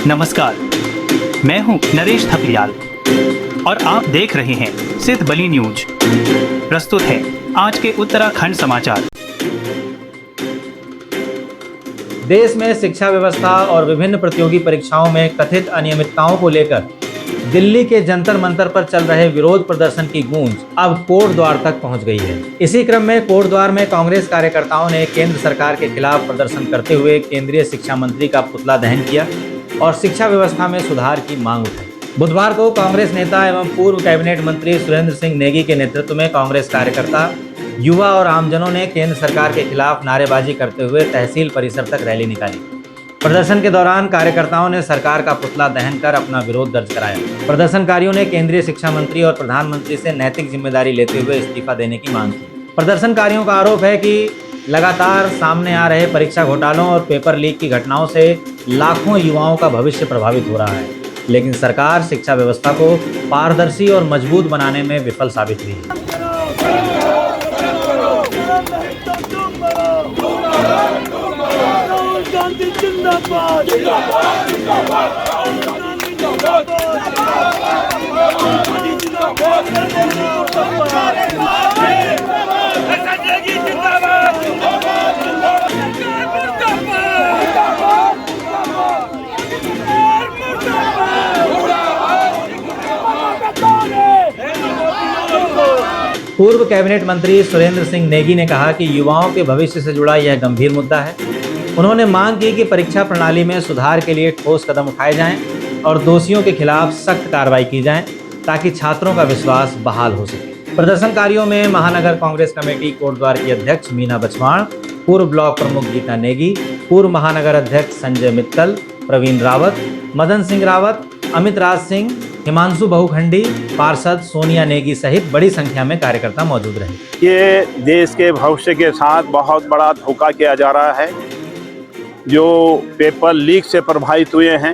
नमस्कार, मैं हूं नरेश थपलियाल और आप देख रहे हैं सिद्ध बली न्यूज। प्रस्तुत है आज के उत्तराखंड समाचार। देश में शिक्षा व्यवस्था और विभिन्न प्रतियोगी परीक्षाओं में कथित अनियमितताओं को लेकर दिल्ली के जंतर मंतर पर चल रहे विरोध प्रदर्शन की गूंज अब कोर्ट द्वार तक पहुंच गई है। इसी क्रम में कोर्ट द्वार में कांग्रेस कार्यकर्ताओं ने केंद्र सरकार के खिलाफ प्रदर्शन करते हुए केंद्रीय शिक्षा मंत्री का पुतला दहन किया और शिक्षा व्यवस्था में सुधार की मांग उठाई। बुधवार को कांग्रेस नेता एवं पूर्व कैबिनेट मंत्री सुरेंद्र सिंह नेगी के नेतृत्व में कांग्रेस कार्यकर्ता, युवा और आमजनों ने केंद्र सरकार के खिलाफ नारेबाजी करते हुए तहसील परिसर तक रैली निकाली। प्रदर्शन के दौरान कार्यकर्ताओं ने सरकार का पुतला दहन कर अपना विरोध दर्ज कराया। प्रदर्शनकारियों ने केंद्रीय शिक्षा मंत्री और प्रधानमंत्री से नैतिक जिम्मेदारी लेते हुए इस्तीफा देने की मांग की। प्रदर्शनकारियों का आरोप है कि लगातार सामने आ रहे परीक्षा घोटालों और पेपर लीक की घटनाओं से लाखों युवाओं का भविष्य प्रभावित हो रहा है, लेकिन सरकार शिक्षा व्यवस्था को पारदर्शी और मजबूत बनाने में विफल साबित हुई है। पूर्व कैबिनेट मंत्री सुरेंद्र सिंह नेगी ने कहा कि युवाओं के भविष्य से जुड़ा यह गंभीर मुद्दा है। उन्होंने मांग की कि परीक्षा प्रणाली में सुधार के लिए ठोस कदम उठाए जाएं और दोषियों के खिलाफ सख्त कार्रवाई की जाए ताकि छात्रों का विश्वास बहाल हो सके। प्रदर्शनकारियों में महानगर कांग्रेस कमेटी कोटद्वार की अध्यक्ष मीना बछवाड़, पूर्व ब्लॉक प्रमुख गीता नेगी, पूर्व महानगर अध्यक्ष संजय मित्तल, प्रवीण रावत, मदन सिंह रावत, अमित राज सिंह, हिमांशु बहुखंडी, पार्षद सोनिया नेगी सहित बड़ी संख्या में कार्यकर्ता मौजूद रहे। ये देश के भविष्य के साथ बहुत बड़ा धोखा किया जा रहा है। जो पेपर लीक से प्रभावित हुए हैं,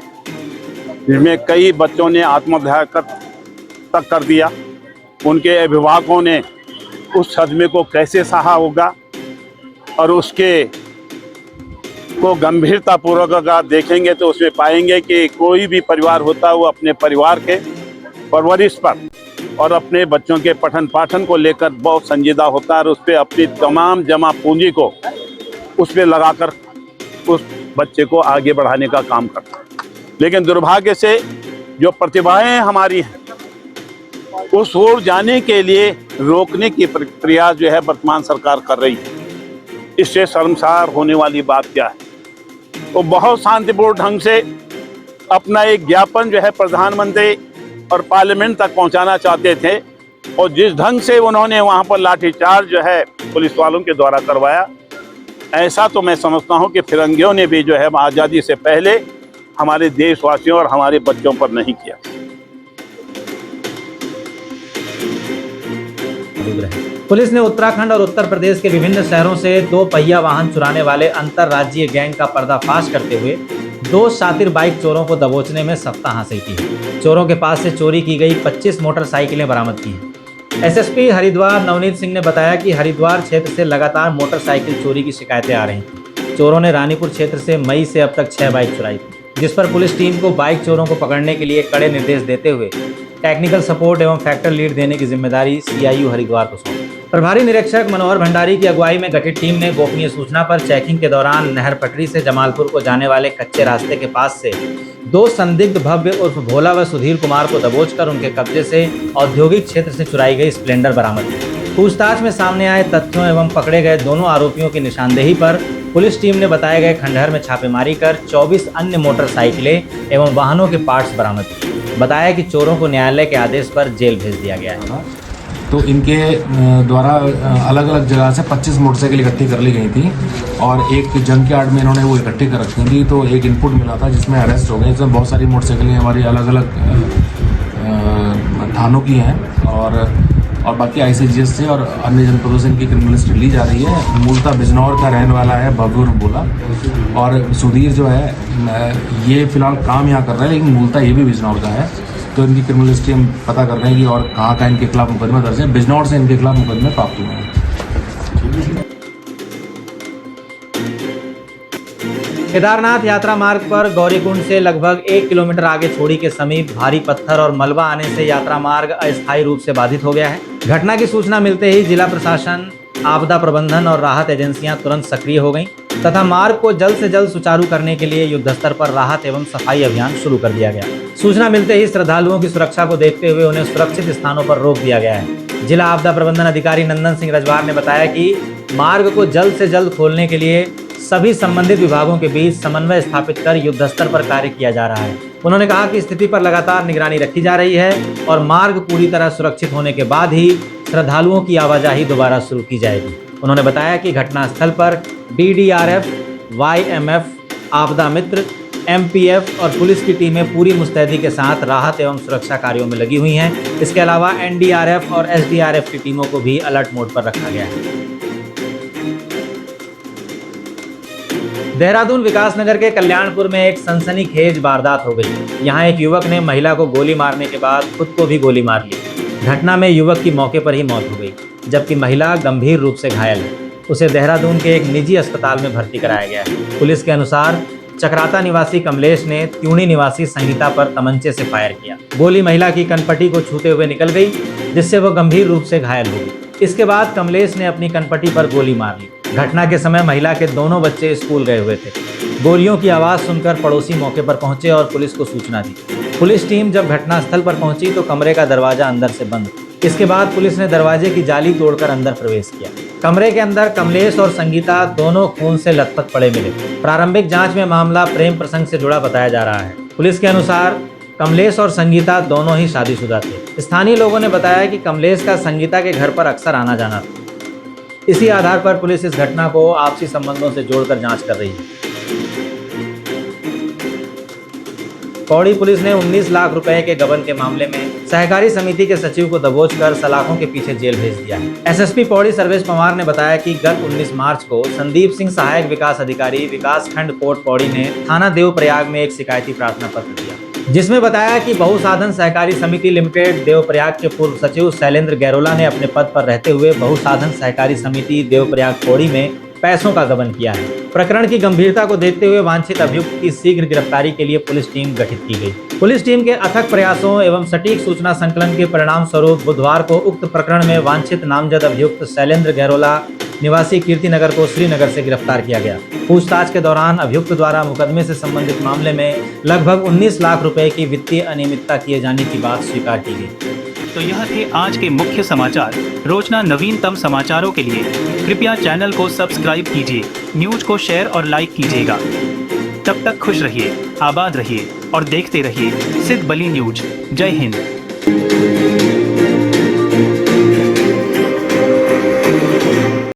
जिसमें कई बच्चों ने आत्महत्या तक कर दिया, उनके अभिभावकों ने उस सदमे को कैसे सहा होगा और उसके को गंभीरतापूर्वक अगर देखेंगे तो उसमें पाएंगे कि कोई भी परिवार होता है वो अपने परिवार के परवरिश पर और अपने बच्चों के पठन पाठन को लेकर बहुत संजीदा होता है और उस पर अपनी तमाम जमा पूंजी को उस पर लगाकर उस बच्चे को आगे बढ़ाने का काम करता है। लेकिन दुर्भाग्य से जो प्रतिभाएं हमारी हैं उस ओर जाने के लिए रोकने की प्रयास जो है वर्तमान सरकार कर रही है। इससे शर्मसार होने वाली बात क्या है? वो बहुत शांतिपूर्ण ढंग से अपना एक ज्ञापन जो है प्रधानमंत्री और पार्लियामेंट तक पहुंचाना चाहते थे और जिस ढंग से उन्होंने वहां पर लाठीचार्ज जो है पुलिस वालों के द्वारा करवाया, ऐसा तो मैं समझता हूं कि फिरंगियों ने भी जो है आज़ादी से पहले हमारे देशवासियों और हमारे बच्चों पर नहीं किया। पुलिस ने उत्तराखंड और उत्तर प्रदेश के विभिन्न शहरों से 2 पहिया वाहन चुराने वाले अंतर्राज्यीय गैंग का पर्दाफाश करते हुए 2 शातिर बाइक चोरों को दबोचने में सफलता हासिल की है। चोरों के पास से चोरी की गई 25 मोटरसाइकिलें बरामद की हैं। एसएसपी हरिद्वार नवनीत सिंह ने बताया कि हरिद्वार क्षेत्र से लगातार मोटरसाइकिल चोरी की शिकायतें आ रही थी। चोरों ने रानीपुर क्षेत्र से मई से अब तक 6 बाइक चुराई थी, जिस पर पुलिस टीम को बाइक चोरों को पकड़ने के लिए कड़े निर्देश देते हुए टेक्निकल सपोर्ट एवं फैक्टर लीड देने की जिम्मेदारी सीआईयू हरिद्वार को सौंपी। प्रभारी निरीक्षक मनोहर भंडारी की अगुवाई में गठित टीम ने गोपनीय सूचना पर चेकिंग के दौरान नहर पटरी से जमालपुर को जाने वाले कच्चे रास्ते के पास से 2 संदिग्ध भव्य उर्फ भोला व सुधीर कुमार को दबोचकर उनके कब्जे से औद्योगिक क्षेत्र से चुराई गई स्प्लेंडर बरामद की। पूछताछ में सामने आए तथ्यों एवं पकड़े गए दोनों आरोपियों की निशानदेही पर पुलिस टीम ने बताए गए खंडहर में छापेमारी कर 24 अन्य मोटरसाइकिलें एवं वाहनों के पार्ट्स बरामद किए। बताया कि चोरों को न्यायालय के आदेश पर जेल भेज दिया गया है। तो इनके द्वारा अलग अलग जगह से 25 मोटरसाइकिल इकट्ठी कर ली गई थी और एक जंक यार्ड में इन्होंने वो इकट्ठी कर रखी थी। तो एक इनपुट मिला था जिसमें अरेस्ट हो गए। इसमें बहुत सारी मोटरसाइकिलें हमारी अलग अलग थानों की हैं और बाकी आईसीजीएस से और अन्य जनपदों से इनकी क्रिमिनल हिस्ट्री ली जा रही है। मूलतः बिजनौर का रहने वाला है भव्य उर्फ भोला और सुधीर जो है ये फिलहाल काम यहाँ कर रहा है, लेकिन मूलतः ये भी बिजनौर का है। तो इनकी क्रिमिनल हिस्ट्री हम पता कर रहे हैं कि और कहाँ इनके खिलाफ मुकदमा दर्ज है। बिजनौर से इनके खिलाफ मुकदमे प्राप्त हुए हैं। केदारनाथ यात्रा मार्ग पर गौरीकुंड से लगभग 1 किलोमीटर आगे छोड़ी के समीप भारी पत्थर और मलबा आने से यात्रा मार्ग अस्थायी रूप से बाधित हो गया है। घटना की सूचना मिलते ही जिला प्रशासन, आपदा प्रबंधन और राहत एजेंसियां तुरंत सक्रिय हो गईं तथा मार्ग को जल्द से जल्द सुचारू करने के लिए युद्धस्तर पर राहत एवं सफाई अभियान शुरू कर दिया गया। सूचना मिलते ही श्रद्धालुओं की सुरक्षा को देखते हुए उन्हें सुरक्षित स्थानों पर रोक दिया गया है। जिला आपदा प्रबंधन अधिकारी नंदन सिंह रजवार ने बताया कि मार्ग को जल्द से जल्द खोलने के लिए सभी संबंधित विभागों के बीच समन्वय स्थापित कर युद्धस्तर पर कार्य किया जा रहा है। उन्होंने कहा कि स्थिति पर लगातार निगरानी रखी जा रही है और मार्ग पूरी तरह सुरक्षित होने के बाद ही श्रद्धालुओं की आवाजाही दोबारा शुरू की जाएगी। उन्होंने बताया कि घटनास्थल पर DDRF, YMF, आपदा मित्र, MPF और पुलिस की टीमें पूरी मुस्तैदी के साथ राहत एवं सुरक्षा कार्यों में लगी हुई हैं। इसके अलावा NDRF और SDRF की टीमों को भी अलर्ट मोड पर रखा गया है। देहरादून विकासनगर के कल्याणपुर में एक सनसनीखेज वारदात हो गई। यहाँ एक युवक ने महिला को गोली मारने के बाद खुद को भी गोली मार ली। घटना में युवक की मौके पर ही मौत हो गई, जबकि महिला गंभीर रूप से घायल है। उसे देहरादून के एक निजी अस्पताल में भर्ती कराया गया है। पुलिस के अनुसार चक्राता निवासी कमलेश ने त्यूणी निवासी संगीता पर तमंचे से फायर किया। गोली महिला की कनपट्टी को छूते हुए निकल गई, जिससे वह गंभीर रूप से घायल हो गई। इसके बाद कमलेश ने अपनी कनपट्टी पर गोली मार ली। घटना के समय महिला के दोनों बच्चे स्कूल गए हुए थे। गोलियों की आवाज़ सुनकर पड़ोसी मौके पर पहुंचे और पुलिस को सूचना दी। पुलिस टीम जब घटनास्थल पर पहुंची तो कमरे का दरवाजा अंदर से बंद। इसके बाद पुलिस ने दरवाजे की जाली तोड़कर अंदर प्रवेश किया। कमरे के अंदर कमलेश और संगीता दोनों खून से लथपथ पड़े मिले। प्रारंभिक जांच में मामला प्रेम प्रसंग से जुड़ा बताया जा रहा है। पुलिस के अनुसार कमलेश और संगीता दोनों ही शादीशुदा थे। स्थानीय लोगों ने बताया कि कमलेश का संगीता के घर पर अक्सर आना जाना था। इसी आधार पर पुलिस इस घटना को आपसी संबंधों से जोड़कर जांच कर रही है। पौड़ी पुलिस ने 19 लाख रुपए के गबन के मामले में सहकारी समिति के सचिव को दबोचकर सलाखों के पीछे जेल भेज दिया है। SSP पौड़ी सर्वेश पवार ने बताया कि गत 19 मार्च को संदीप सिंह सहायक विकास अधिकारी विकास खंड कोट पौड़ी ने थाना देवप्रयाग में एक शिकायती प्रार्थना पत्र दिया, जिसमें बताया कि बहुसाधन सहकारी समिति लिमिटेड देवप्रयाग के पूर्व सचिव शैलेंद्र गैरोला ने अपने पद पर रहते हुए बहुसाधन सहकारी समिति देवप्रयाग पौड़ी में पैसों का गबन किया है। प्रकरण की गंभीरता को देखते हुए वांछित अभियुक्त की शीघ्र गिरफ्तारी के लिए पुलिस टीम गठित की गई। पुलिस टीम के अथक प्रयासों एवं सटीक सूचना संकलन के परिणाम स्वरूप बुधवार को उक्त प्रकरण में वांछित नामजद अभियुक्त शैलेंद्र गैरोला निवासी कीर्तिनगर को श्रीनगर से गिरफ्तार किया गया। पूछताछ के दौरान अभियुक्त द्वारा मुकदमे से संबंधित मामले में लगभग 19 लाख रुपए की वित्तीय अनियमितता किए जाने की बात स्वीकार की गई। तो यह थे आज के मुख्य समाचार। रोजाना नवीनतम समाचारों के लिए कृपया चैनल को सब्सक्राइब कीजिए, न्यूज को शेयर और लाइक कीजिएगा। तब तक खुश रहिए, आबाद रहिए और देखते रहिए सिद्ध बली न्यूज। जय हिंद।